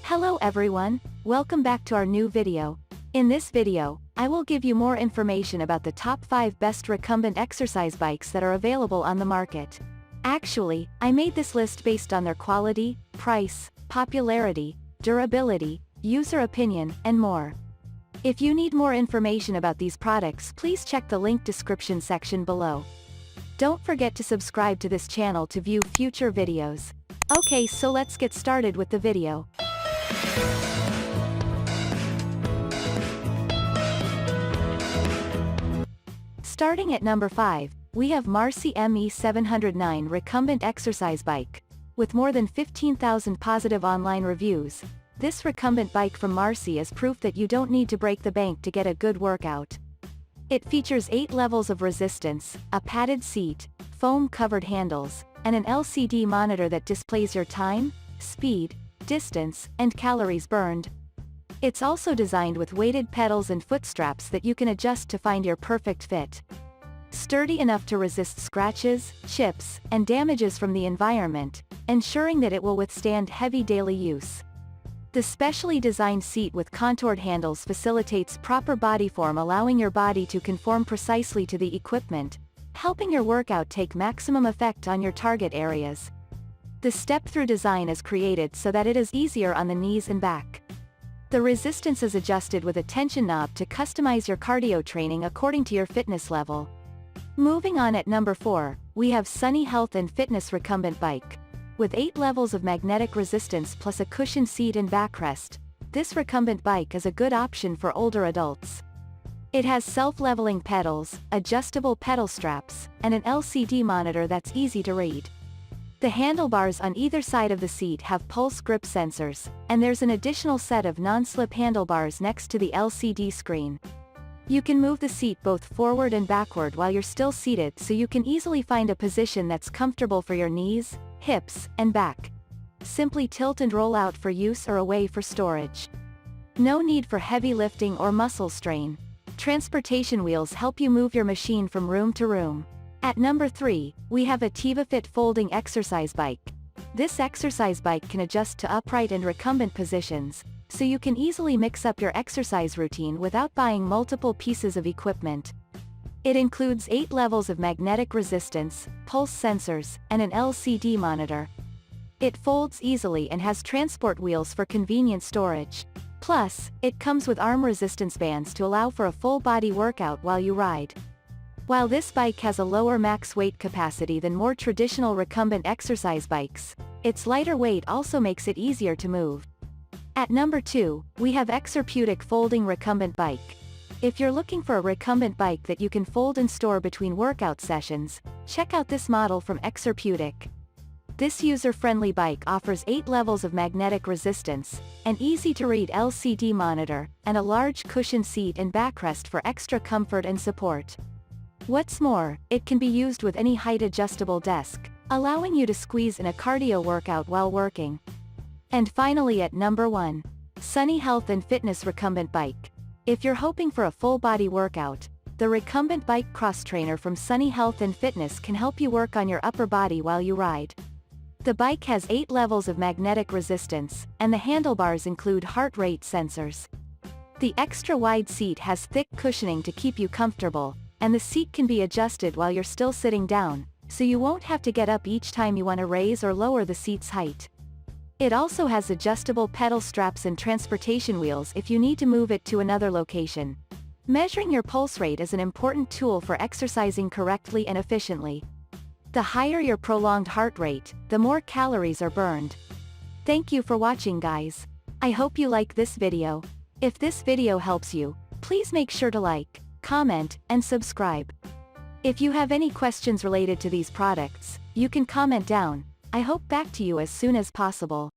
Hello everyone, welcome back to our new video. In this video, I will give you more information about the top 5 best recumbent exercise bikes that are available on the market. Actually, I made this list based on their quality, price, popularity, durability, user opinion, and more. If you need more information about these products, please check the link description section below. Don't forget to subscribe to this channel to view future videos. Okay, so let's get started with the video. Starting at number 5, we have Marcy ME709 Recumbent Exercise Bike. With more than 15,000 positive online reviews, this recumbent bike from Marcy is proof that you don't need to break the bank to get a good workout. It features 8 levels of resistance, a padded seat, foam-covered handles, and an LCD monitor that displays your time, speed, distance, and calories burned. It's also designed with weighted pedals and foot straps that you can adjust to find your perfect fit. Sturdy enough to resist scratches, chips, and damages from the environment, ensuring that it will withstand heavy daily use. The specially designed seat with contoured handles facilitates proper body form, allowing your body to conform precisely to the equipment, helping your workout take maximum effect on your target areas. The step-through design is created so that it is easier on the knees and back. The resistance is adjusted with a tension knob to customize your cardio training according to your fitness level. Moving on, at number 4, we have Sunny Health and Fitness Recumbent Bike. With 8 levels of magnetic resistance plus a cushioned seat and backrest, this recumbent bike is a good option for older adults. It has self-leveling pedals, adjustable pedal straps, and an LCD monitor that's easy to read. The handlebars on either side of the seat have pulse grip sensors, and there's an additional set of non-slip handlebars next to the LCD screen. You can move the seat both forward and backward while you're still seated, so you can easily find a position that's comfortable for your knees, hips, and back. Simply tilt and roll out for use or away for storage. No need for heavy lifting or muscle strain. Transportation wheels help you move your machine from room to room. At number 3, we have a TivaFit Folding Exercise Bike. This exercise bike can adjust to upright and recumbent positions, so you can easily mix up your exercise routine without buying multiple pieces of equipment. It includes 8 levels of magnetic resistance, pulse sensors, and an LCD monitor. It folds easily and has transport wheels for convenient storage. Plus, it comes with arm resistance bands to allow for a full-body workout while you ride. While this bike has a lower max weight capacity than more traditional recumbent exercise bikes, its lighter weight also makes it easier to move. At number 2, we have Exerputic Folding Recumbent Bike. If you're looking for a recumbent bike that you can fold and store between workout sessions, check out this model from Exerputic. This user-friendly bike offers 8 levels of magnetic resistance, an easy-to-read LCD monitor, and a large cushioned seat and backrest for extra comfort and support. What's more, it can be used with any height-adjustable desk, allowing you to squeeze in a cardio workout while working. And finally, at number 1, Sunny Health and Fitness Recumbent Bike. If you're hoping for a full-body workout, the recumbent bike cross-trainer from Sunny Health and Fitness can help you work on your upper body while you ride. The bike has 8 levels of magnetic resistance, and the handlebars include heart rate sensors. The extra-wide seat has thick cushioning to keep you comfortable, and the seat can be adjusted while you're still sitting down, so you won't have to get up each time you want to raise or lower the seat's height. It also has adjustable pedal straps and transportation wheels if you need to move it to another location. Measuring your pulse rate is an important tool for exercising correctly and efficiently. The higher your prolonged heart rate, the more calories are burned. Thank you for watching, guys. I hope you like this video. If this video helps you, please make sure to like, comment, and subscribe. If you have any questions related to these products, you can comment down. I hope back to you as soon as possible.